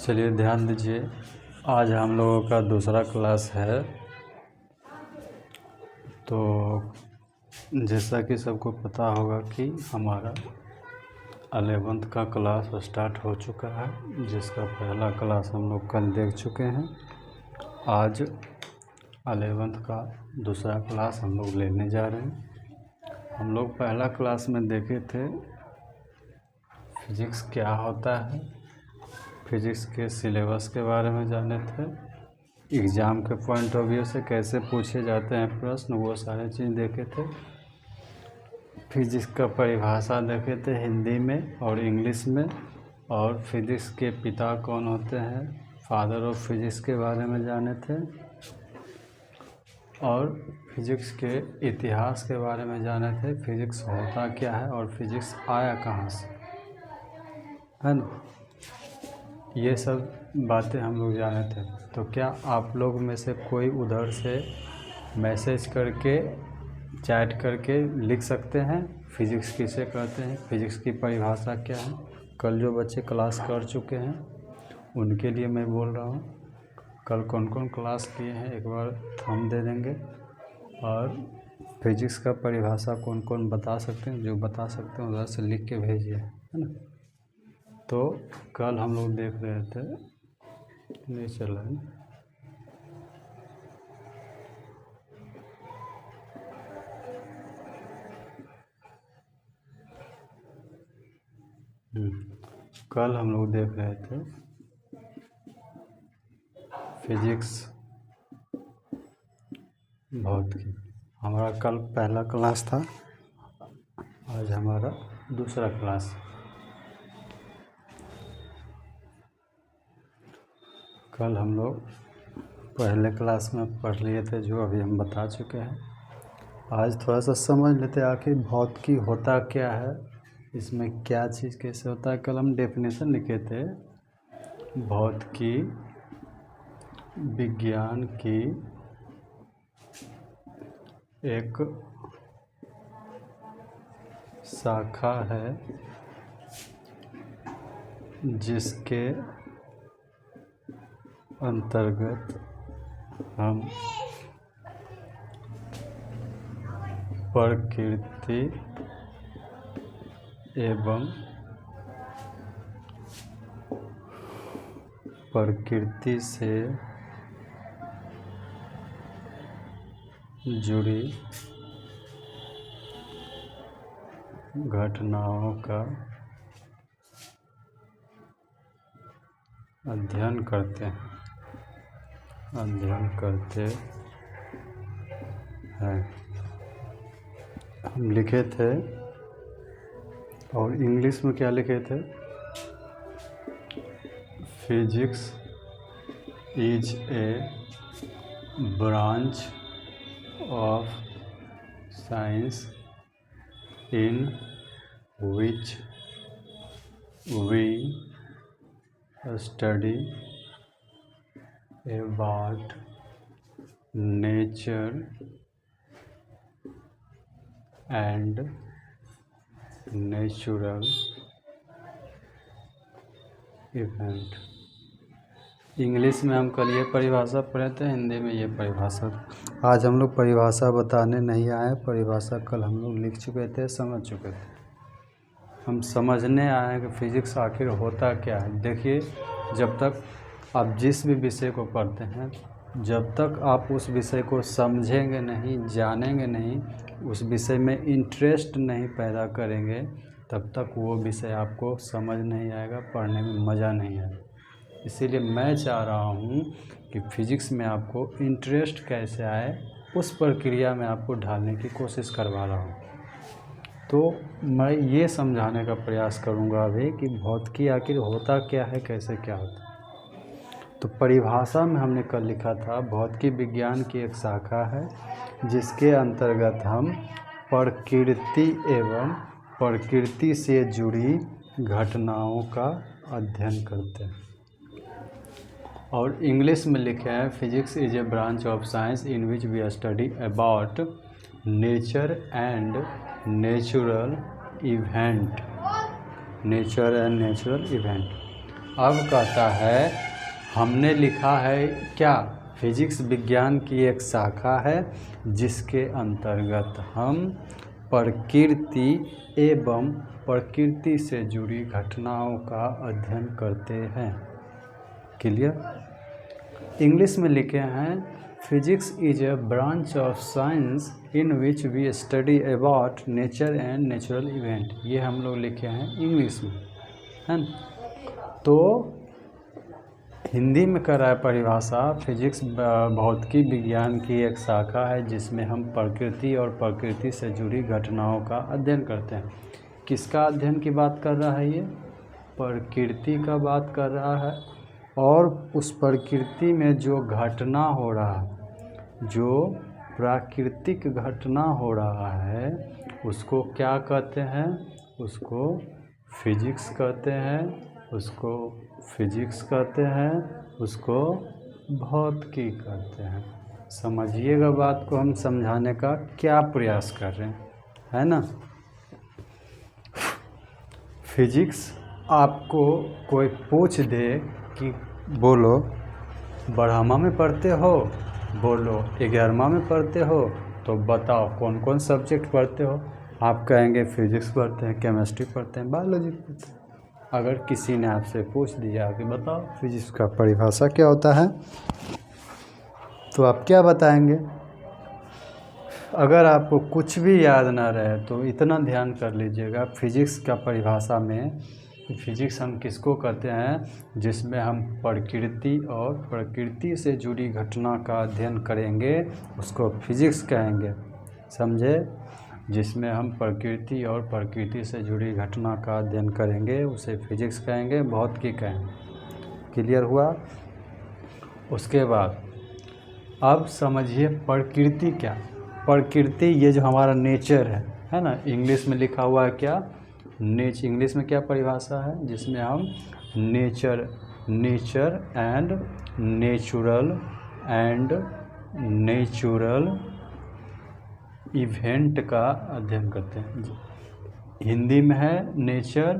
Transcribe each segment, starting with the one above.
चलिए ध्यान दीजिए, आज हम लोगों का दूसरा क्लास है। तो जैसा कि सबको पता होगा कि हमारा 11th का क्लास स्टार्ट हो चुका है, जिसका पहला क्लास हम लोग कल देख चुके हैं। आज 11th का दूसरा क्लास हम लोग लेने जा रहे हैं। हम लोग पहला क्लास में देखे थे फिजिक्स क्या होता है, फिजिक्स के सिलेबस के बारे में जाने थे, एग्ज़ाम के पॉइंट ऑफ व्यू से कैसे पूछे जाते हैं प्रश्न, वो सारे चीज़ देखे थे। फिजिक्स का परिभाषा देखे थे हिंदी में और इंग्लिश में, और फिजिक्स के पिता कौन होते हैं, फादर ऑफ फिजिक्स के बारे में जाने थे, और फिजिक्स के इतिहास के बारे में जाने थे। फिजिक्स होता क्या है और फिजिक्स आया कहाँ से, है ना। ये सब बातें हम लोग जाने थे। तो क्या आप लोग में से कोई उधर से मैसेज करके, चैट करके लिख सकते हैं फिजिक्स किसे कहते हैं, फिजिक्स की परिभाषा क्या है। कल जो बच्चे क्लास कर चुके हैं उनके लिए मैं बोल रहा हूँ, कल कौन कौन क्लास किए हैं एक बार थंब दे देंगे, और फिजिक्स का परिभाषा कौन कौन बता सकते हैं, जो बता सकते हैं उधर से लिख के भेजिए, है ना। तो कल हम लोग देख रहे थे, नहीं चल रहा है, कल हम लोग देख रहे थे फिजिक्स भौतिकी। हमारा कल पहला क्लास था, आज हमारा दूसरा क्लास। कल हम लोग पहले क्लास में पढ़ लिए थे जो अभी हम बता चुके हैं। आज थोड़ा सा समझ लेते हैं आखिर भौतिकी होता क्या है, इसमें क्या चीज़ कैसे होता है। कल हम डेफिनेशन लिखे थे, भौतिकी विज्ञान की एक शाखा है जिसके अंतर्गत हम प्रकृति एवं प्रकृति से जुड़ी घटनाओं का अध्ययन करते हैं। हम लिखे थे, और इंग्लिश में क्या लिखे थे, physics is a branch of science in which we study about nature and natural event। English में हम कल ये परिभाषा पढ़े थे, हिंदी में ये परिभाषा। आज हम लोग परिभाषा बताने नहीं आए, परिभाषा कल हम लोग लिख चुके थे, समझ चुके थे। हम समझने आए हैं कि फिजिक्स आखिर होता क्या है। देखिए, जब तक आप जिस भी विषय को पढ़ते हैं, जब तक आप उस विषय को समझेंगे नहीं, जानेंगे नहीं, उस विषय में इंटरेस्ट नहीं पैदा करेंगे, तब तक वो विषय आपको समझ नहीं आएगा, पढ़ने में मज़ा नहीं आएगा। इसीलिए मैं चाह रहा हूँ कि फिजिक्स में आपको इंटरेस्ट कैसे आए, उस प्रक्रिया में आपको ढालने की कोशिश करवा रहा हूँ। तो मैं ये समझाने का प्रयास करूँगा अभी कि भौतिकी आखिर होता क्या है, कैसे क्या होता है। तो परिभाषा में हमने कल लिखा था, भौतिकी विज्ञान की एक शाखा है जिसके अंतर्गत हम प्रकृति एवं प्रकृति से जुड़ी घटनाओं का अध्ययन करते हैं। और इंग्लिश में लिखे हैं, physics is a branch of science in which we study about nature and natural event. अब कहता है हमने लिखा है क्या, फिजिक्स विज्ञान की एक शाखा है जिसके अंतर्गत हम प्रकृति एवं प्रकृति से जुड़ी घटनाओं का अध्ययन करते हैं। क्लियर। इंग्लिश में लिखे हैं physics is a branch of science in which we study about nature and natural event. ये हम लोग लिखे हैं इंग्लिश में, है ना। तो हिंदी में कर रहा है परिभाषा, फिजिक्स भौतिकी विज्ञान की एक शाखा है जिसमें हम प्रकृति और प्रकृति से जुड़ी घटनाओं का अध्ययन करते हैं। किसका अध्ययन की बात कर रहा है ये, प्रकृति का बात कर रहा है। और उस प्रकृति में जो घटना हो रहा है, जो प्राकृतिक घटना हो रहा है, उसको क्या कहते हैं, उसको फिजिक्स कहते हैं, उसको फिजिक्स कहते हैं, उसको भौतिकी कहते हैं। समझिएगा बात को, हम समझाने का क्या प्रयास कर रहे हैं, है ना। फिजिक्स आपको कोई पूछ दे कि बोलो बढ़ामा में पढ़ते हो, बोलो 11वां में पढ़ते हो, तो बताओ कौन कौन सब्जेक्ट पढ़ते हो। आप कहेंगे फिजिक्स पढ़ते हैं, केमिस्ट्री पढ़ते हैं, बायोलॉजी पढ़ते हैं। अगर किसी ने आपसे पूछ दिया कि बताओ फिजिक्स का परिभाषा क्या होता है, तो आप क्या बताएंगे। अगर आपको कुछ भी याद ना रहे तो इतना ध्यान कर लीजिएगा, फिजिक्स का परिभाषा में फिजिक्स हम किसको कहते हैं, जिसमें हम प्रकृति और प्रकृति से जुड़ी घटना का अध्ययन करेंगे, उसको फिजिक्स कहेंगे। समझे। जिसमें हम प्रकृति और प्रकृति से जुड़ी घटना का अध्ययन करेंगे उसे फिजिक्स कहेंगे, भौतिकी कहेंगे। क्लियर हुआ। उसके बाद अब समझिए प्रकृति क्या। प्रकृति ये जो हमारा नेचर है ना, इंग्लिश में लिखा हुआ है क्या, इंग्लिश में क्या परिभाषा है, जिसमें हम नेचर एंड नेचुरल इवेंट का अध्ययन करते हैं। हिंदी में है नेचर,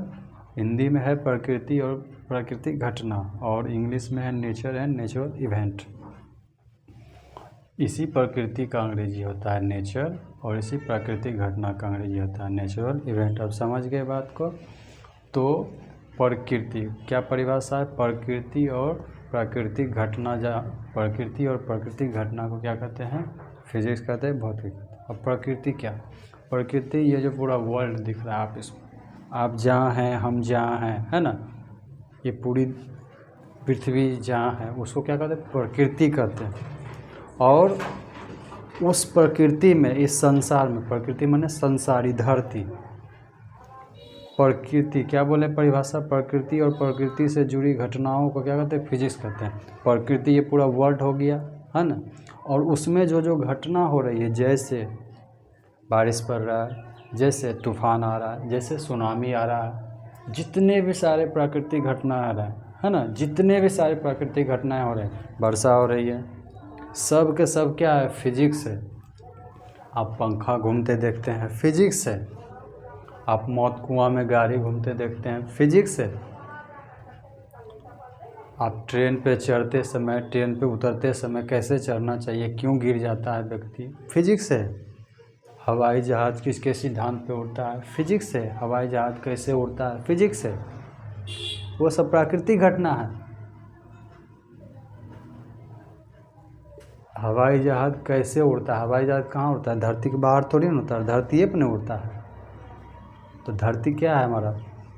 हिंदी में है प्रकृति और प्राकृतिक घटना, और इंग्लिश में है नेचर एंड नेचुरल इवेंट। इसी प्रकृति का अंग्रेजी होता है नेचर, और इसी प्राकृतिक घटना का अंग्रेजी होता है नेचुरल इवेंट। अब समझ गए बात को। तो प्रकृति क्या परिभाषा है, प्रकृति और प्राकृतिक घटना, प्रकृति और प्राकृतिक घटना को क्या कहते हैं, फिजिक्स कहते हैं, भौतिकी। अब प्रकृति क्या, प्रकृति ये जो पूरा वर्ल्ड दिख रहा है, आप इसमें आप जहाँ हैं, हम जहाँ हैं, है ना, ये पूरी पृथ्वी जहाँ है उसको क्या कहते हैं, प्रकृति कहते हैं। और उस प्रकृति में, इस संसार में, प्रकृति माने संसारी धरती, प्रकृति क्या बोले परिभाषा, प्रकृति और प्रकृति से जुड़ी घटनाओं को क्या कहते हैं, फिजिक्स कहते हैं। प्रकृति ये पूरा वर्ल्ड हो गया, है ना। और उसमें जो जो घटना हो रही है, जैसे बारिश पड़ रहा है, जैसे तूफान आ रहा है, जैसे सुनामी आ रहा है, जितने भी सारे प्राकृतिक घटना आ रहा है ना, जितने भी सारे प्राकृतिक घटनाएं हो रही हैं, वर्षा हो रही है, सब के सब क्या है, फिजिक्स है। आप पंखा घूमते देखते हैं, फिजिक्स है। आप मौत कुआं में गाड़ी घूमते देखते हैं, फिजिक्स है। आप ट्रेन पे चढ़ते समय, ट्रेन पे उतरते समय कैसे चढ़ना चाहिए, क्यों गिर जाता है व्यक्ति, फिजिक्स है। हवाई जहाज़ किसके सिद्धांत पे उड़ता है, फिजिक्स है। हवाई जहाज़ कैसे उड़ता है, फिजिक्स है। वो सब प्राकृतिक घटना है। हवाई जहाज़ कैसे उड़ता है, हवाई जहाज़ कहाँ उड़ता है, धरती के बाहर थोड़ी ना उड़ता है, धरती पे नहीं उड़ता है। तो धरती क्या है, हमारा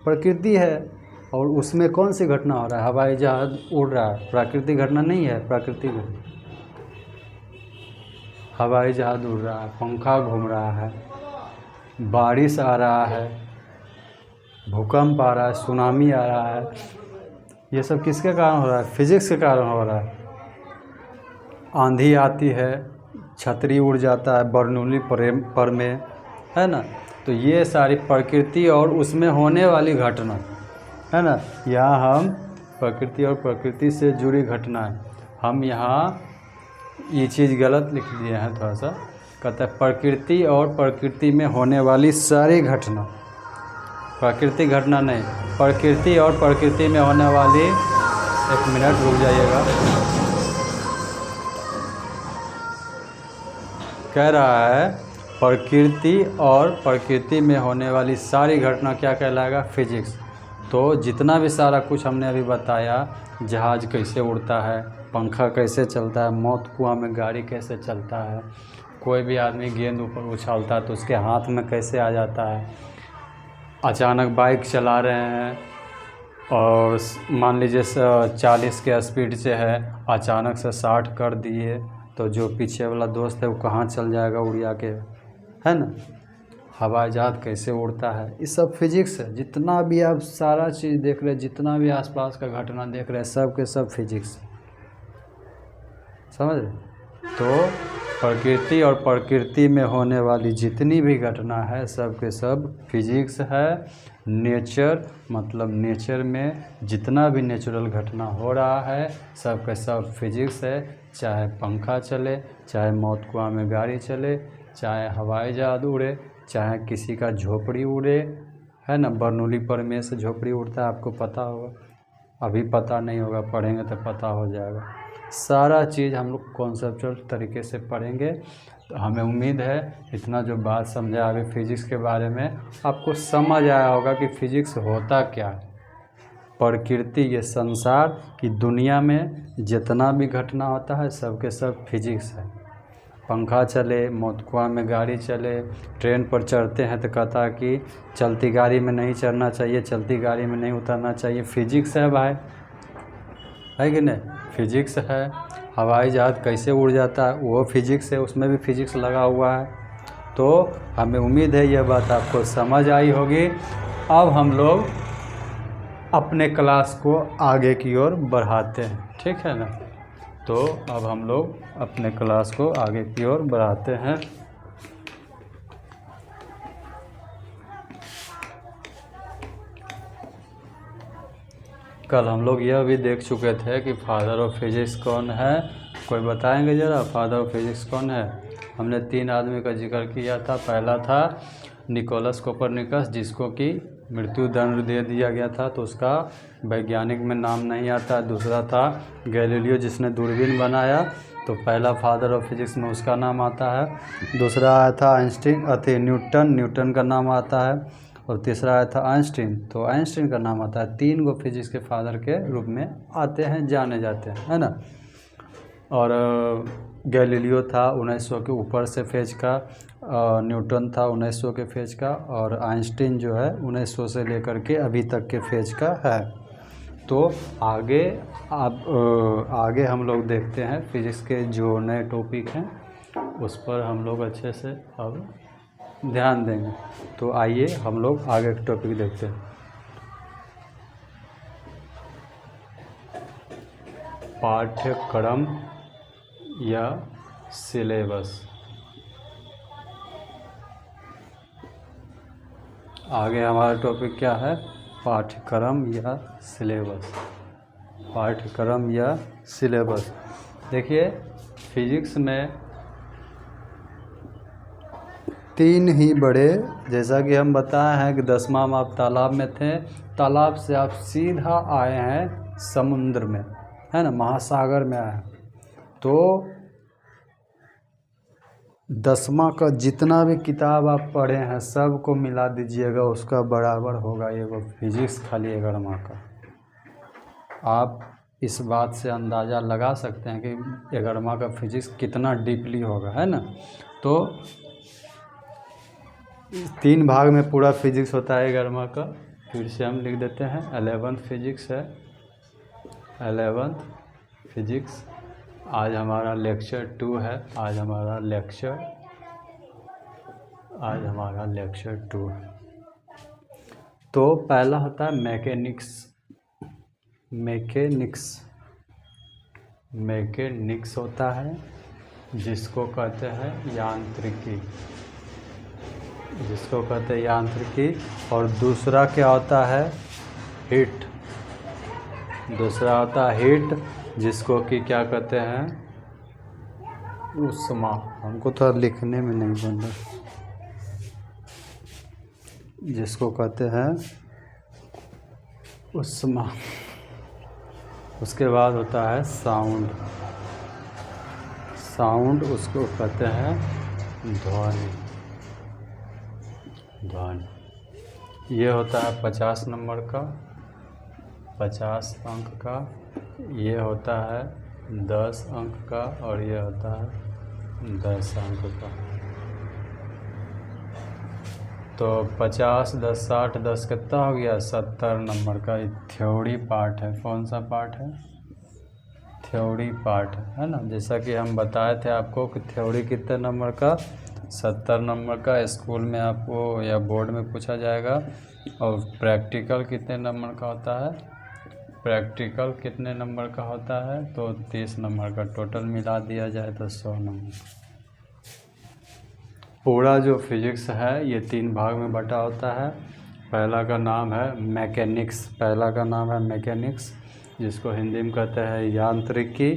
प्रकृति है। और उसमें कौन सी घटना हो रहा है, हवाई जहाज़ उड़ रहा है, प्राकृतिक घटना नहीं है, प्राकृतिक घटना। हवाई जहाज़ उड़ रहा है, पंखा घूम रहा है, बारिश आ रहा है, भूकंप आ रहा है, सुनामी आ रहा है, ये सब किसके कारण हो रहा है, फिजिक्स के कारण हो रहा है। आंधी आती है, छतरी उड़ जाता है बर्नौली पर में, है ना। तो ये सारी प्रकृति और उसमें होने वाली घटना, है ना। यहाँ हम प्रकृति और प्रकृति से जुड़ी घटना है, हम यहाँ ये चीज़ गलत लिख दिए हैं थोड़ा सा। कहता है प्रकृति और प्रकृति में होने वाली सारी घटना, प्राकृतिक घटना नहीं, प्रकृति और प्रकृति में होने वाली, एक मिनट रुक जाइएगा, कह रहा है प्रकृति और प्रकृति में होने वाली सारी घटना क्या कहलाएगा, फिजिक्स। तो जितना भी सारा कुछ हमने अभी बताया, जहाज़ कैसे उड़ता है, पंखा कैसे चलता है, मौत कुआं में गाड़ी कैसे चलता है, कोई भी आदमी गेंद ऊपर उछालता है तो उसके हाथ में कैसे आ जाता है, अचानक बाइक चला रहे हैं और मान लीजिए 40 के स्पीड से है, अचानक से 60 कर दिए तो जो पीछे वाला दोस्त है वो कहाँ चल जाएगा उड़िया के, है ना। हवाई जहाज़ कैसे उड़ता है, ये सब फिजिक्स है। जितना भी आप सारा चीज़ देख रहे हैं, जितना भी आसपास का घटना देख रहे हैं, सब के सब फिजिक्स है, समझ रहे। तो प्रकृति और प्रकृति में होने वाली जितनी भी घटना है, सब के सब फिजिक्स है। नेचर मतलब नेचर में जितना भी नेचुरल घटना हो रहा है, सब के सब फिजिक्स है। चाहे पंखा चले, चाहे मौत कुआं में गाड़ी चले, चाहे हवाई जहाज उड़े, चाहे किसी का झोपड़ी उड़े, है ना। बर्नौली प्रमेय से झोपड़ी उड़ता है, आपको पता होगा, अभी पता नहीं होगा, पढ़ेंगे तो पता हो जाएगा। सारा चीज़ हम लोग कॉन्सेप्चुअल तरीके से पढ़ेंगे। तो हमें उम्मीद है इतना जो बात समझा अभी फिजिक्स के बारे में, आपको समझ आया होगा कि फिजिक्स होता क्या है। प्रकृति, ये संसार की दुनिया में जितना भी घटना होता है, सब के सब फिजिक्स है। पंखा चले, मौत कुआं में गाड़ी चले, ट्रेन पर चढ़ते हैं तो कहता है कि चलती गाड़ी में नहीं चढ़ना चाहिए, चलती गाड़ी में नहीं उतरना चाहिए, फिजिक्स है भाई, है कि नहीं, फिजिक्स है। हवाई जहाज़ कैसे उड़ जाता है, वो फिजिक्स है, उसमें भी फिजिक्स लगा हुआ है। तो हमें उम्मीद है यह बात आपको समझ आई होगी। अब हम लोग अपने क्लास को आगे की ओर बढ़ाते हैं, ठीक है ना। तो अब हम लोग अपने क्लास को आगे की ओर बढ़ाते हैं। कल हम लोग यह भी देख चुके थे कि फादर ऑफ फिजिक्स कौन है, कोई बताएंगे ज़रा फादर ऑफ फिजिक्स कौन है। हमने 3 आदमी का जिक्र किया था। पहला था निकोलस कोपरनिकस, जिसको कि मृत्यु दंड दे दिया गया था, तो उसका वैज्ञानिक में नाम नहीं आता। दूसरा था गैलीलियो, जिसने दूरबीन बनाया, तो पहला फादर ऑफ फिजिक्स में उसका नाम आता है। दूसरा आया था आइंस्टीन, न्यूटन का नाम आता है। और तीसरा आया था आइंस्टीन, तो आइंस्टीन का नाम आता है। 3 गो फिजिक्स के फादर के रूप में आते हैं, जाने जाते हैं, है ना। और गैलीलियो था 1900 के ऊपर से फेज का, न्यूटन था 1900 के फेज का, और आइंस्टीन जो है 1900 से लेकर के अभी तक के फेज का है। तो आगे हम लोग देखते हैं फिजिक्स के जो नए टॉपिक हैं, उस पर हम लोग अच्छे से अब ध्यान देंगे। तो आइए हम लोग आगे के टॉपिक देखते हैं। पाठ्यक्रम या सिलेबस। आगे हमारा टॉपिक क्या है, पाठ्यक्रम या सिलेबस। पाठ्यक्रम या सिलेबस। देखिए फिजिक्स में 3 ही बड़े, जैसा कि हम बताए हैं कि 10वां में आप तालाब में थे, तालाब से आप सीधा आए हैं समुद्र में, है ना, महासागर में आए हैं। तो 10वां का जितना भी किताब आप पढ़े हैं, सब को मिला दीजिएगा, उसका बराबर होगा ये वो फिजिक्स खाली 11वां का। आप इस बात से अंदाज़ा लगा सकते हैं कि 11वां का फिजिक्स कितना डीपली होगा, है ना। तो 3 भाग में पूरा फिजिक्स होता है 11वां का। फिर से हम लिख देते हैं 11th फिजिक्स है, 11th फिजिक्स। आज हमारा लेक्चर 2 है, आज हमारा लेक्चर 2 है। तो पहला होता है मैकेनिक्स होता है, जिसको कहते हैं यांत्रिकी, और दूसरा क्या होता है, हीट। दूसरा होता है हीट, जिसको कि क्या कहते हैं, ऊष्मा। हमको तो लिखने में नहीं बन रहा। जिसको कहते हैं उष्मा। उसके बाद होता है साउंड। साउंड उसको कहते हैं ध्वनि। ध्वनि ये होता है 50 नंबर का, 50 अंक का। ये होता है 10 अंक का और ये होता है 10 अंक का। तो 50, 10, 60, 10 कितना हो गया? 70 नंबर का। थ्योरी पार्ट है। कौन सा पार्ट है? थ्योरी पार्ट है ना। जैसा कि हम बताए थे आपको कि थ्योरी कितने नंबर का? 70 नंबर का। स्कूल में आपको या बोर्ड में पूछा जाएगा। और प्रैक्टिकल कितने नंबर का होता है? प्रैक्टिकल कितने नंबर का होता है? तो 30 नंबर का। टोटल मिला दिया जाए तो 100 नंबर। पूरा जो फिजिक्स है ये 3 भाग में बटा होता है। पहला का नाम है मैकेनिक्स। पहला का नाम है मैकेनिक्स, जिसको हिंदी में कहते हैं यांत्रिकी,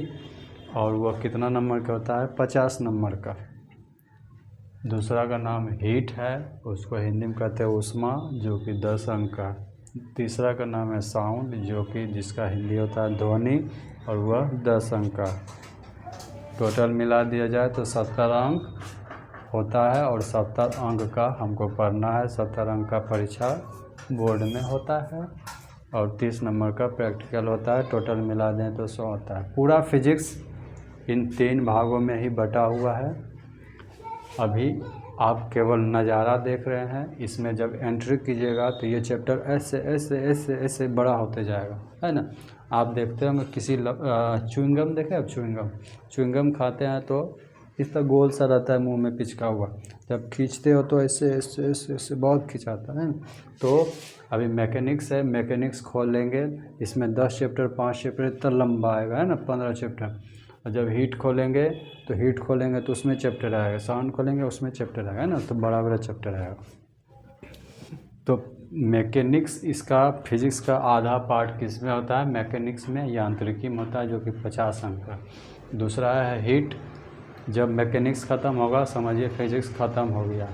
और वह कितना नंबर का होता है? 50 नंबर का। दूसरा का नाम हीट है, उसको हिंदी में कहते हैं ऊष्मा, जो कि 10 अंक का। तीसरा का नाम है साउंड, जो कि जिसका हिंदी होता है ध्वनि, और वह 10 अंक का। टोटल मिला दिया जाए तो 70 अंक होता है, और 70 अंक का हमको पढ़ना है। 70 अंक का परीक्षा बोर्ड में होता है, और 30 नंबर का प्रैक्टिकल होता है। टोटल मिला दें तो 100 होता है। पूरा फिजिक्स इन 3 भागों में ही बटा हुआ है। अभी आप केवल नज़ारा देख रहे हैं। इसमें जब एंट्री कीजिएगा तो ये चैप्टर ऐसे ऐसे ऐसे ऐसे बड़ा होते जाएगा, है ना। आप देखते होंगे किसी च्युइंगम देखे आप? च्युइंगम खाते हैं तो इस तरह गोल सा रहता है मुंह में पिचका हुआ। जब खींचते हो तो ऐसे ऐसे ऐसे ऐसे बहुत खिंचाता है। तो अभी मैकेनिक्स है, मैकेनिक्स खोल लेंगे। इसमें 10 चैप्टर 5 चैप्टर इतना लंबा आएगा, है ना, 15 चैप्टर। और जब हीट खोलेंगे तो उसमें चैप्टर आएगा। साउंड खोलेंगे उसमें चैप्टर आएगा, है ना। तो बड़ा बड़ा चैप्टर आएगा। तो मैकेनिक्स, इसका फिजिक्स का आधा पार्ट किस में होता है? मैकेनिक्स में, यांत्रिकी में होता है, जो कि 50 अंक का। दूसरा है हीट। जब मैकेनिक्स ख़त्म होगा समझिए फिजिक्स ख़त्म हो गया।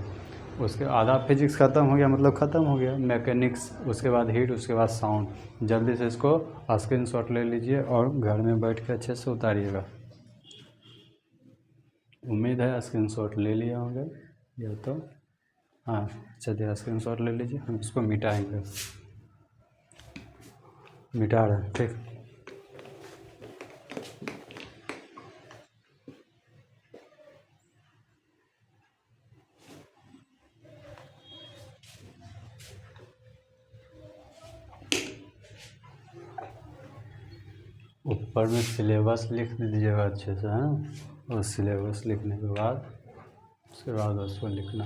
उसके आधा फिजिक्स ख़त्म हो गया मतलब ख़त्म हो गया मैकेनिक्स। उसके बाद हीट, उसके बाद साउंड। जल्दी से इसको स्क्रीनशॉट ले लीजिए और घर में बैठ के अच्छे से उतारिएगा। उम्मीद है स्क्रीनशॉट ले लिए होंगे या तो हाँ, चलिए स्क्रीनशॉट ले लीजिए। हम इसको मिटाएंगे, मिटा रहे हैं, ठीक। ऊपर में सिलेबस लिख दीजिएगा अच्छे से, है। और सिलेबस लिखने के बाद उसके बाद उसको लिखना।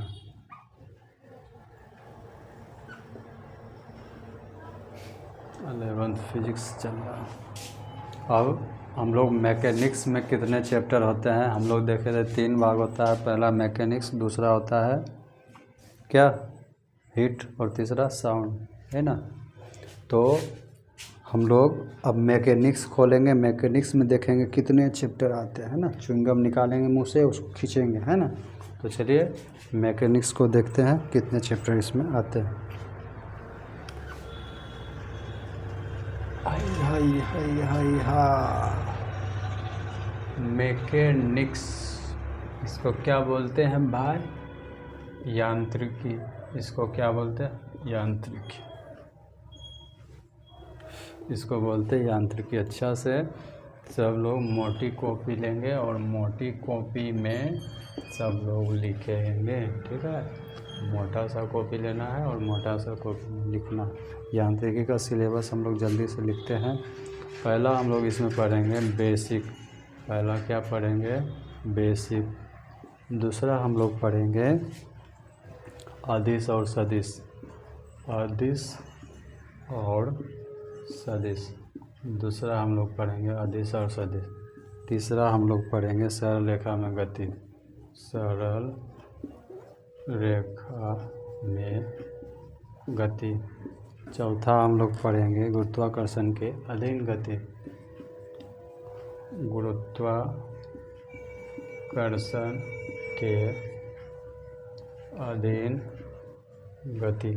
इलेवेंथ फिजिक्स चल रहा है। अब हम लोग मैकेनिक्स में कितने चैप्टर होते हैं हम लोग देखे थे। 3 भाग होता है। पहला मैकेनिक्स, दूसरा होता है क्या? हीट, और तीसरा साउंड, है ना। तो हम लोग अब मैकेनिक्स खोलेंगे। मैकेनिक्स में देखेंगे कितने चैप्टर आते हैं ना। च्युइंगम निकालेंगे मुंह से, उसको खींचेंगे, है ना। तो चलिए मैकेनिक्स को देखते हैं कितने चैप्टर इसमें आते हैं। हाय हाय हाय हाय। मैकेनिक्स, इसको क्या बोलते हैं भाई? यांत्रिकी। इसको क्या बोलते हैं? यांत्रिकी। इसको बोलते हैं यांत्रिकी। अच्छा से सब लोग मोटी कॉपी लेंगे और मोटी कॉपी में सब लोग लिखेंगे, ठीक है। मोटा सा कॉपी लेना है और मोटा सा कॉपी में लिखना। यांत्रिकी का सिलेबस हम लोग जल्दी से लिखते हैं। पहला हम लोग इसमें पढ़ेंगे बेसिक। पहला क्या पढ़ेंगे? बेसिक। दूसरा हम लोग पढ़ेंगे अदिश और सदिश। अदिश और सदिश। दूसरा हम लोग पढ़ेंगे अदिश और सदिश। तीसरा हम लोग पढ़ेंगे सरल रेखा में गति। सरल रेखा में गति। चौथा हम लोग पढ़ेंगे गुरुत्वाकर्षण के अधीन गति। गुरुत्वाकर्षण के अधीन गति।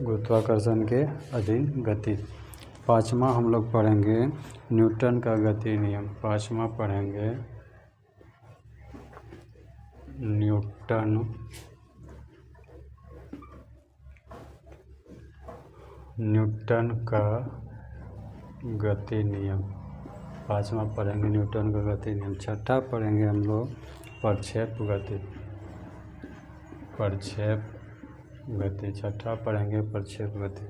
गुरुत्वाकर्षण के अधीन गति। पाँचवा हम लोग पढ़ेंगे न्यूटन का गति नियम। पाँचवा पढ़ेंगे न्यूटन का गति नियम। पाँचवा पढ़ेंगे न्यूटन का गति नियम। छठा पढ़ेंगे हम लोग प्रक्षेप गति। छठा पढ़ेंगे प्रक्षेप गति।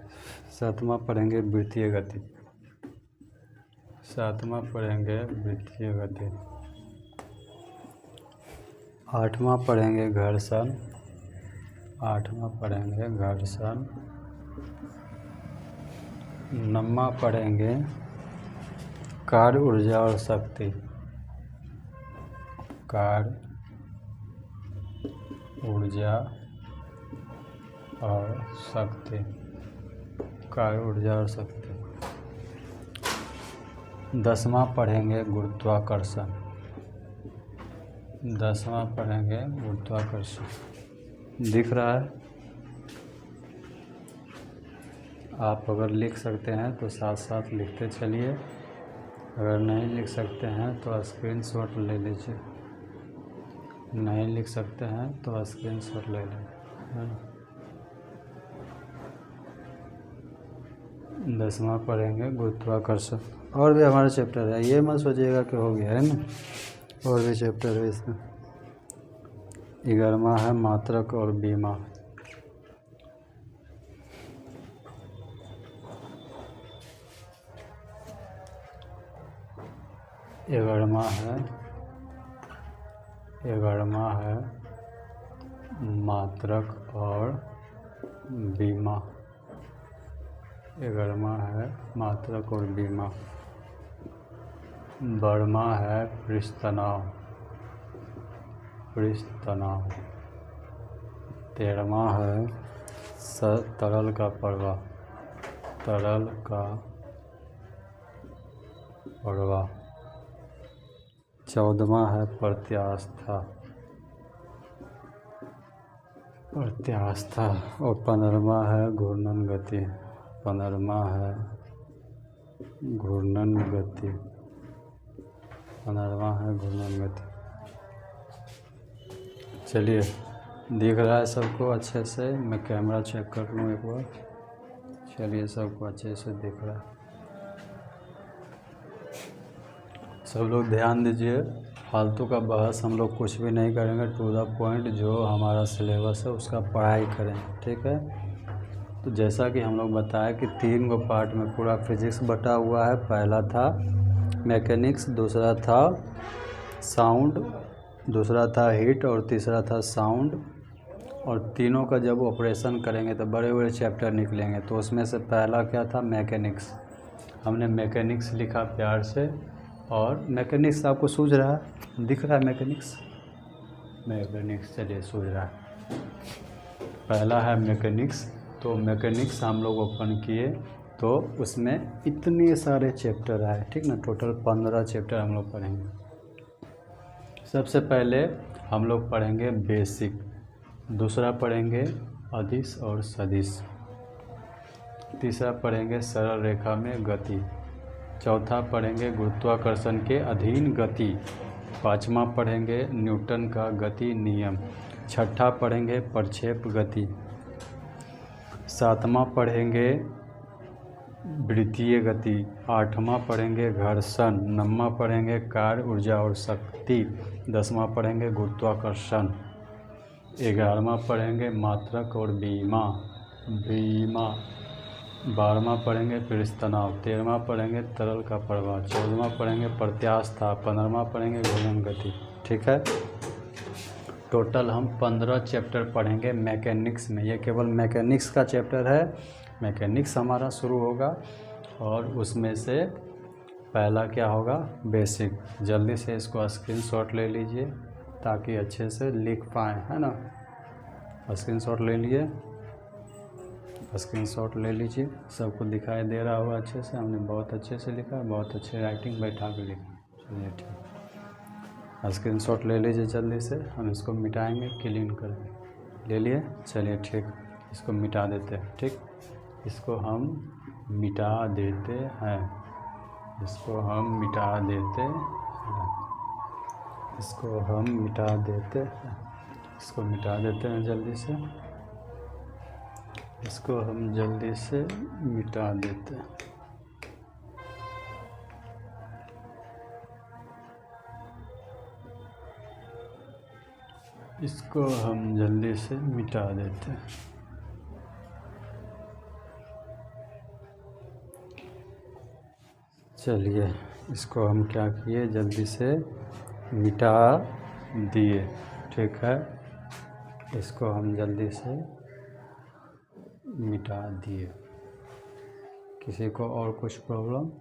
सातवां पढ़ेंगे वृत्तीय गति। सातवां पढ़ेंगे वृत्तीय गति। आठवां पढ़ेंगे घर्षण। आठवां पढ़ेंगे घर्षण। नौवां पढ़ेंगे कार्य, ऊर्जा और शक्ति। कार्य, ऊर्जा और शक्ति। कार्य, ऊर्जा और शक्ति। 10वां पढ़ेंगे गुरुत्वाकर्षण। 10वां पढ़ेंगे गुरुत्वाकर्षण। दिख रहा है? आप अगर लिख सकते हैं तो साथ साथ लिखते चलिए, अगर नहीं लिख सकते हैं तो स्क्रीनशॉट ले लीजिए। नहीं लिख सकते हैं तो स्क्रीनशॉट ले लें। 10वां पढ़ेंगे गुरुत्वाकर्षण। और भी हमारा चैप्टर है, ये मत सोचिएगा कि हो गया है ना, और भी चैप्टर है इसमें। 11वां है मात्रक और बीमा। 11वां है मात्रक और बीमा। 11वां है मात्रक और बीमा। 12वां है पृष्ठ तनाव। 13वां है तरल का प्रवाह। 14वां है प्रत्यास्था। और 15वां है घूर्णन गति। 15वां है घूर्णन गति। 15वां है घूर्णन गति। चलिए, दिख रहा है सबको अच्छे से? मैं कैमरा चेक कर लूँ एक बार। चलिए, सबको अच्छे से दिख रहा है। सब लोग ध्यान दीजिए, फालतू का बहस हम लोग कुछ भी नहीं करेंगे। टू द पॉइंट जो हमारा सिलेबस है उसका पढ़ाई करें, ठीक है? तो जैसा कि हम लोग बताया कि 3 गो पार्ट में पूरा फिजिक्स बटा हुआ है। पहला था मैकेनिक्स, दूसरा था साउंड, दूसरा था हीट और तीसरा था साउंड। और तीनों का जब ऑपरेशन करेंगे तो बड़े बड़े चैप्टर निकलेंगे। तो उसमें से पहला क्या था? मैकेनिक्स। हमने मैकेनिक्स लिखा प्यार से। और मैकेनिक्स आपको सूझ रहा है? दिख रहा है मैकेनिक्स? चलिए, सूझ रहा है। पहला है मैकेनिक्स। तो मैकेनिक्स हम लोग ओपन किए तो उसमें इतने सारे चैप्टर आए, ठीक ना? टोटल 15 चैप्टर हम लोग पढ़ेंगे। सबसे पहले हम लोग पढ़ेंगे बेसिक। दूसरा पढ़ेंगे अदिश और सदिश। तीसरा पढ़ेंगे सरल रेखा में गति। चौथा पढ़ेंगे गुरुत्वाकर्षण के अधीन गति। पाँचवा पढ़ेंगे न्यूटन का गति नियम। छठा पढ़ेंगे प्रक्षेप गति। सातवां पढ़ेंगे वृत्तीय गति। आठवां पढ़ेंगे घर्षण। नौवां पढ़ेंगे कार्य, ऊर्जा और शक्ति। 10वां पढ़ेंगे गुरुत्वाकर्षण। 11वां पढ़ेंगे मात्रक और बीमा। 12वां पढ़ेंगे पृष्ठ तनाव। 13वां पढ़ेंगे तरल का प्रवाह। 14वां पढ़ेंगे प्रत्यास्था। 15वां पढ़ेंगे घूर्णन गति, ठीक है? टोटल हम 15 चैप्टर पढ़ेंगे मैकेनिक्स में। ये केवल मैकेनिक्स का चैप्टर है। मैकेनिक्स हमारा शुरू होगा और उसमें से पहला क्या होगा? बेसिक। जल्दी से इसको स्क्रीनशॉट ले लीजिए ताकि अच्छे से लिख पाएँ, है ना? स्क्रीनशॉट ले लिए? स्क्रीनशॉट ले लीजिए। सबको दिखाई दे रहा होगा अच्छे से। हमने बहुत अच्छे से लिखा है, बहुत अच्छे राइटिंग बैठा के लिखा। चलिए, ठीक। स्क्रीनशॉट ले लीजिए जल्दी से। हम इसको मिटाएंगे, क्लीन करेंगे। ले लिए? चलिए, ठीक। इसको मिटा देते हैं। ठीक, इसको हम मिटा देते हैं, इसको हम मिटा देते हैं, इसको हम मिटा देते हैं, इसको मिटा देते हैं जल्दी से, इसको हम जल्दी से मिटा देते हैं। इसको हम जल्दी से मिटा देते हैं। चलिए, इसको हम क्या किए, जल्दी से मिटा दिए। ठीक है, इसको हम जल्दी से मिटा दिए। किसी को और कुछ प्रॉब्लम?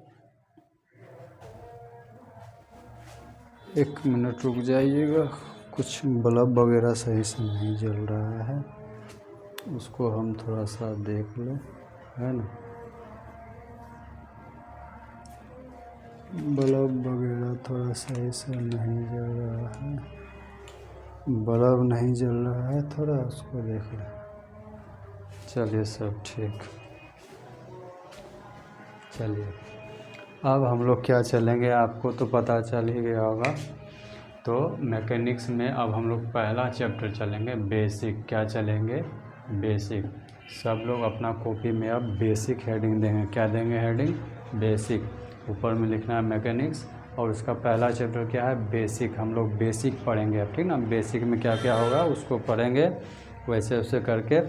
1 मिनट रुक जाइएगा, कुछ बल्ब वगैरह सही से नहीं जल रहा है, उसको हम थोड़ा सा देख लें, है ना। बल्ब वगैरह थोड़ा सही से नहीं जल रहा है, बल्ब नहीं जल रहा है, थोड़ा उसको देख लें। चलिए, सब ठीक। चलिए, अब हम लोग क्या चलेंगे, आपको तो पता चल ही गया होगा। तो मैकेनिक्स में अब हम लोग पहला चैप्टर चलेंगे, बेसिक। क्या चलेंगे? बेसिक। सब लोग अपना कॉपी में अब बेसिक हेडिंग देंगे। क्या देंगे हेडिंग? बेसिक। ऊपर में लिखना है मैकेनिक्स, और उसका पहला चैप्टर क्या है? बेसिक। हम लोग बेसिक पढ़ेंगे अब, ठीक ना। बेसिक में क्या क्या होगा उसको पढ़ेंगे, वैसे वैसे करके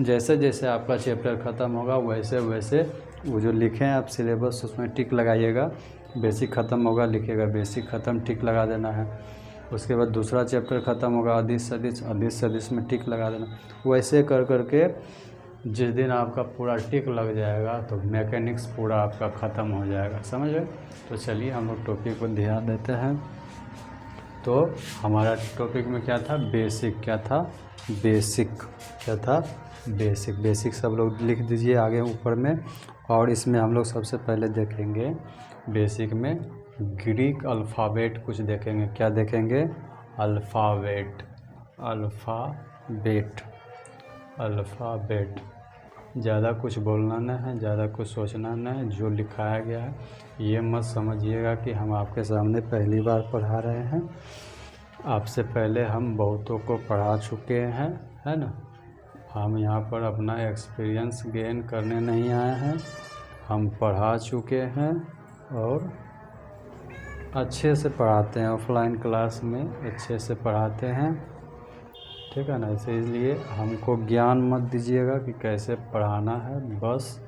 जैसे जैसे आपका चैप्टर ख़त्म होगा वैसे वैसे वो जो लिखे हैं आप सिलेबस, उसमें टिक लगाइएगा। बेसिक ख़त्म होगा, लिखिएगा बेसिक ख़त्म, टिक लगा देना है। उसके बाद दूसरा चैप्टर ख़त्म होगा, अदिश सदिश, अदिश सदिश में टिक लगा देना। वैसे कर करके जिस दिन आपका पूरा टिक लग जाएगा तो मैकेनिक्स पूरा आपका ख़त्म हो जाएगा, समझ गए। तो चलिए हम लोग टॉपिक को ध्यान देते हैं। तो हमारा टॉपिक में क्या था? बेसिक। क्या था? बेसिक। क्या था? बेसिक। बेसिक सब लोग लिख दीजिए आगे ऊपर में। और इसमें हम लोग सबसे पहले देखेंगे बेसिक में ग्रीक अल्फ़ाबेट कुछ देखेंगे। क्या देखेंगे? अल्फ़ाबेट। अल्फ़ाबेट। अल्फ़ाबेट। ज़्यादा कुछ बोलना नहीं है, ज़्यादा कुछ सोचना नहीं है। जो लिखाया गया है ये मत समझिएगा कि हम आपके सामने पहली बार पढ़ा रहे हैं। आपसे पहले हम बहुतों को पढ़ा चुके हैं, है ना। हम यहाँ पर अपना एक्सपीरियंस गेन करने नहीं आए हैं, हम पढ़ा चुके हैं और अच्छे से पढ़ाते हैं। ऑफलाइन क्लास में अच्छे से पढ़ाते हैं, ठीक है ना। इसलिए हमको ज्ञान मत दीजिएगा कि कैसे पढ़ाना है, बस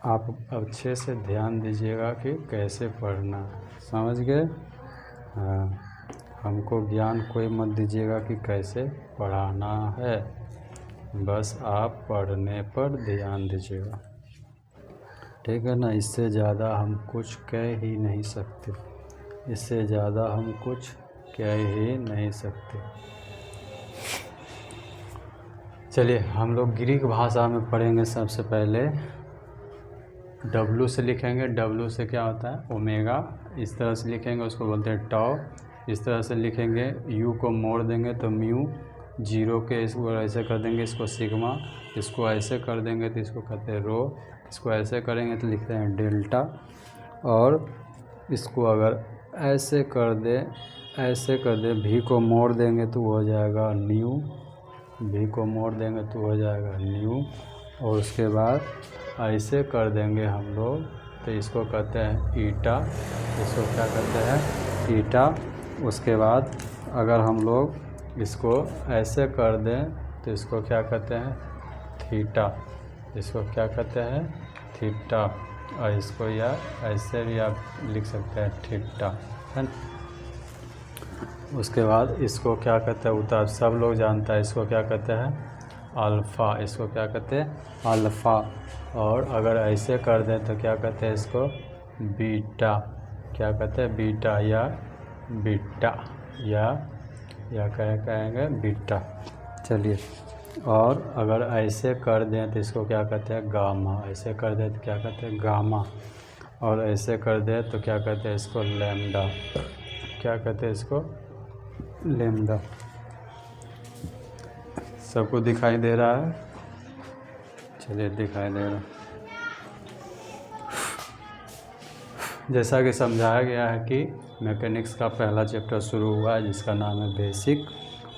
आप अच्छे से ध्यान दीजिएगा कि कैसे पढ़ना है, समझ गए। हाँ, हमको ज्ञान कोई मत दीजिएगा कि कैसे पढ़ाना है, बस आप पढ़ने पर ध्यान दीजिएगा, ठीक है ना। इससे ज़्यादा हम कुछ कह ही नहीं सकते, इससे ज़्यादा हम कुछ कह ही नहीं सकते। चलिए हम लोग ग्रीक भाषा में पढ़ेंगे। सबसे पहले W से लिखेंगे। W से क्या होता है? ओमेगा। इस तरह से लिखेंगे, उसको बोलते हैं टॉ। इस तरह से लिखेंगे, U को मोड़ देंगे तो म्यू। 0 के इसको ऐसे कर देंगे, इसको सिग्मा। इसको ऐसे कर देंगे तो इसको कहते हैं रो। इसको ऐसे करेंगे तो लिखते हैं डेल्टा। और इसको अगर ऐसे कर दे, ऐसे कर दे, V को मोड़ देंगे तो हो जाएगा न्यू। V को मोड़ देंगे तो हो जाएगा न्यू। और उसके बाद ऐसे कर देंगे हम लोग तो इसको कहते हैं ईटा। इसको क्या कहते हैं? ईटा। उसके बाद अगर हम लोग इसको ऐसे कर दें तो इसको क्या कहते हैं? थीटा। इसको क्या कहते हैं? थीटा। और इसको या ऐसे भी आप लिख सकते हैं थीटा, है ना। उसके बाद इसको क्या कहते हैं? उतार। सब लोग जानता है इसको क्या कहते हैं? अल्फ़ा। इसको क्या कहते हैं? अल्फ़ा। और अगर ऐसे कर दें तो क्या कहते हैं इसको? बीटा। क्या कहते हैं? बीटा या बीटा या कहेंगे बीटा। चलिए, और अगर ऐसे कर दें तो इसको क्या कहते हैं? गामा। ऐसे कर दें तो क्या कहते हैं? गामा। और ऐसे कर दें तो क्या कहते हैं इसको? लैम्डा। क्या कहते हैं इसको? लैम्डा। सबको दिखाई दे रहा है? चलिए दिखाई दे रहा। जैसा कि समझाया गया है कि मैकेनिक्स का पहला चैप्टर शुरू हुआ है जिसका नाम है बेसिक।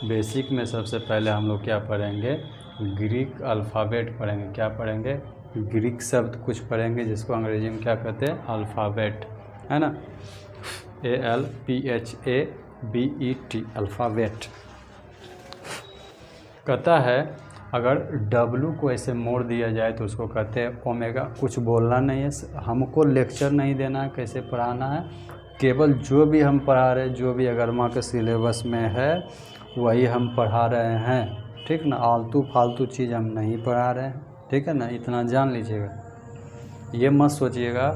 बेसिक में सबसे पहले हम लोग क्या पढ़ेंगे, ग्रीक अल्फ़ाबेट पढ़ेंगे। क्या पढ़ेंगे, ग्रीक शब्द कुछ पढ़ेंगे जिसको अंग्रेजी में क्या कहते हैं, अल्फ़ाबेट, है ना, ALPHABET, अल्फ़ाबेट। कहता है अगर W को ऐसे मोड़ दिया जाए तो उसको कहते हैं ओमेगा। कुछ बोलना नहीं है, हमको लेक्चर नहीं देना है कैसे पढ़ाना है, केवल जो भी हम पढ़ा रहे हैं, जो भी अगरमा के सिलेबस में है वही हम पढ़ा रहे हैं, ठीक ना। आलतू फालतू चीज़ हम नहीं पढ़ा रहे हैं, ठीक है ना, इतना जान लीजिएगा। ये मत सोचिएगा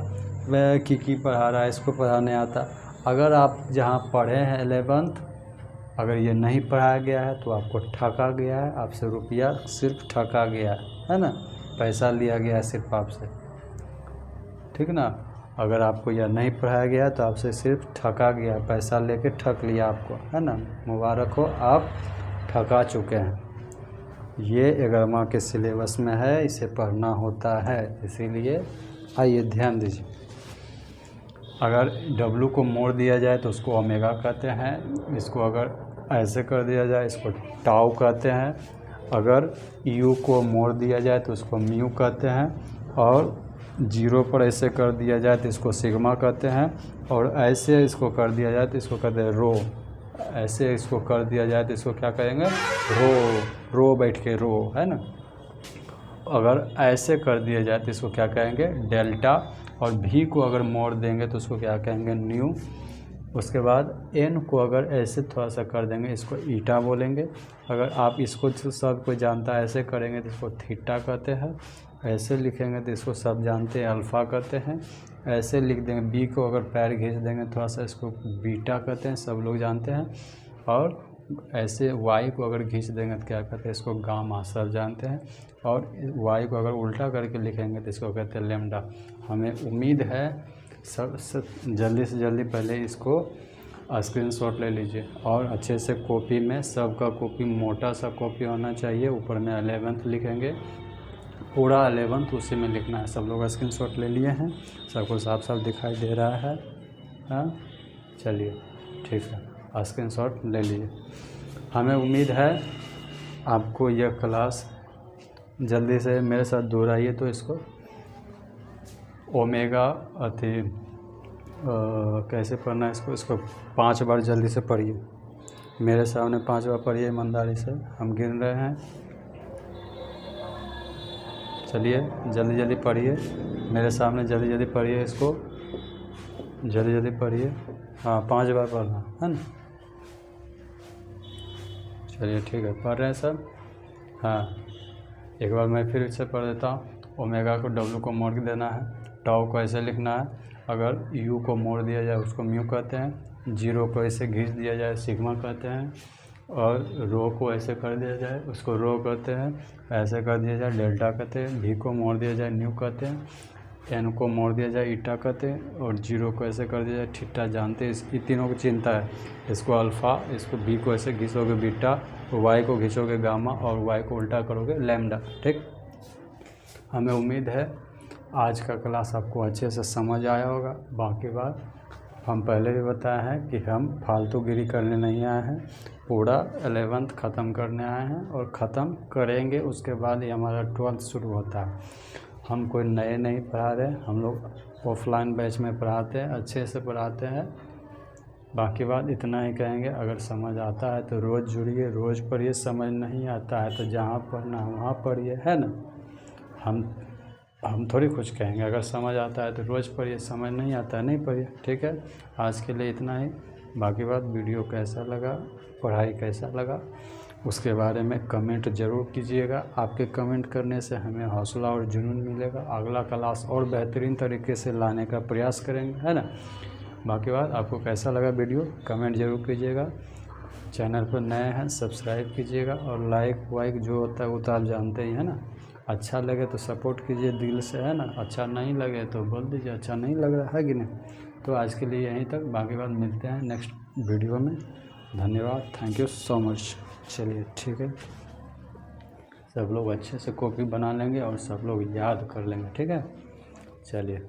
वह की पढ़ा रहा है, इसको पढ़ाने आता। अगर आप जहाँ पढ़े हैं 11th, अगर ये नहीं पढ़ाया गया है तो आपको ठगा गया है, आपसे रुपया सिर्फ ठगा गया है ना, पैसा लिया गया है सिर्फ आपसे, ठीक ना। अगर आपको यह नहीं पढ़ाया गया तो आपसे सिर्फ ठगा गया, पैसा लेके ठग लिया आपको, है ना। मुबारक हो, आप ठगा चुके हैं। ये 11वां के सिलेबस में है, इसे पढ़ना होता है, इसीलिए आइए ध्यान दीजिए। अगर W को मोड़ दिया जाए तो उसको ओमेगा कहते हैं, इसको अगर ऐसे कर दिया जाए इसको टाउ कहते हैं, अगर U को मोड़ दिया जाए तो उसको म्यू कहते हैं, और 0 पर ऐसे कर दिया जाए तो इसको सिग्मा कहते हैं, और ऐसे इसको कर दिया जाए तो इसको कहते हैं रो। ऐसे इसको कर दिया जाए तो इसको क्या कहेंगे, रो बैठ के रो, है ना। अगर ऐसे कर दिया जाए तो इसको क्या कहेंगे, डेल्टा। और V को अगर मोड़ देंगे तो उसको क्या कहेंगे, न्यू। उसके बाद N को अगर ऐसे थोड़ा सा कर देंगे इसको ईटा बोलेंगे। अगर आप इसको सब कोई जानता है, ऐसे करेंगे तो इसको थीटा कहते हैं। ऐसे लिखेंगे तो इसको सब जानते हैं, अल्फ़ा कहते हैं। ऐसे लिख देंगे, B को अगर पैर खींच देंगे थोड़ा सा, इसको बीटा कहते हैं, सब लोग जानते हैं। और ऐसे Y को अगर खींच देंगे तो क्या कहते हैं, इसको गामा, सब जानते हैं। और Y को अगर उल्टा करके लिखेंगे तो इसको कहते हैं लैम्डा। हमें उम्मीद है सब जल्दी से जल्दी पहले इसको स्क्रीनशॉट ले लीजिए, और अच्छे से कॉपी में, सबका कॉपी मोटा सा कॉपी होना चाहिए। ऊपर में 11th लिखेंगे, पूरा 11th उसी में लिखना है। सब लोग स्क्रीनशॉट ले लिए हैं, सबको साफ साफ दिखाई दे रहा है, हाँ। चलिए ठीक है, स्क्रीनशॉट ले लीजिए। हमें उम्मीद है आपको यह क्लास जल्दी से मेरे साथ दोहराइए तो इसको ओमेगा कैसे पढ़ना है इसको 5 बार जल्दी से पढ़िए। मेरे सामने 5 बार पढ़िए ईमानदारी से, हम गिन रहे हैं। चलिए जल्दी जल्दी पढ़िए, मेरे सामने जल्दी जल्दी पढ़िए, इसको जल्दी जल्दी पढ़िए। हाँ 5 बार पढ़ना है ना। चलिए ठीक है, पढ़ रहे हैं सब। हाँ एक बार मैं फिर से पढ़ देता हूँ। ओमेगा को W को मोड़ देना है, टाउ को ऐसे लिखना है। अगर U को मोड़ दिया जाए उसको म्यू कहते हैं, 0 को ऐसे घिस दिया जाए सिग्मा कहते हैं, और रो को ऐसे कर दिया जाए उसको रो कहते हैं, ऐसे कर दिया जाए डेल्टा कहते हैं। V को मोड़ दिया जाए न्यू कहते हैं, N को मोड़ दिया जाए ईटा कहते हैं, और 0 को ऐसे कर दिया जाए थीटा। जानते हैं इसकी तीनों की चिंता है। इसको अल्फ़ा, इसको B को ऐसे घिसोगे बीटा, Y को घिसोगे गामा, और Y को उल्टा करोगे लैम्डा, ठीक। हमें उम्मीद है आज का क्लास आपको अच्छे से समझ आया होगा। बाकी बात हम पहले भी बताए हैं कि हम फालतूगिरी करने नहीं आए हैं, पूरा 11th ख़त्म करने आए हैं, और ख़त्म करेंगे उसके बाद ही हमारा 12th शुरू होता है। हम कोई नए नहीं पढ़ा रहे, हम लोग ऑफलाइन बैच में पढ़ाते हैं, अच्छे से पढ़ाते हैं। बाकी बात इतना ही कहेंगे, अगर समझ आता है तो रोज़ जुड़िए, रोज़ पढ़िए। समझ नहीं आता है तो जहाँ पढ़ना है वहाँ पढ़िए, है ना। हम थोड़ी कुछ कहेंगे, अगर समझ आता है तो रोज़ पढ़िए, समझ नहीं आता है नहीं पढ़िए, ठीक है। आज के लिए इतना ही। बाकी बात वीडियो कैसा लगा, पढ़ाई कैसा लगा, उसके बारे में कमेंट ज़रूर कीजिएगा। आपके कमेंट करने से हमें हौसला और जुनून मिलेगा, अगला क्लास और बेहतरीन तरीके से लाने का प्रयास करेंगे, है ना। बाकी बात आपको कैसा लगा वीडियो कमेंट ज़रूर कीजिएगा। चैनल पर नए हैं सब्सक्राइब कीजिएगा, और लाइक वाइक जो होता है वो तो आप जानते ही हैं ना। अच्छा लगे तो सपोर्ट कीजिए दिल से, है ना। अच्छा नहीं लगे तो बोल दीजिए अच्छा नहीं लग रहा है कि नहीं। तो आज के लिए यहीं तक, बाकी बात मिलते हैं नेक्स्ट वीडियो में। धन्यवाद, थैंक यू सो मच। चलिए ठीक है। सब लोग अच्छे से कॉपी बना लेंगे और सब लोग याद कर लेंगे। ठीक है, चलिए।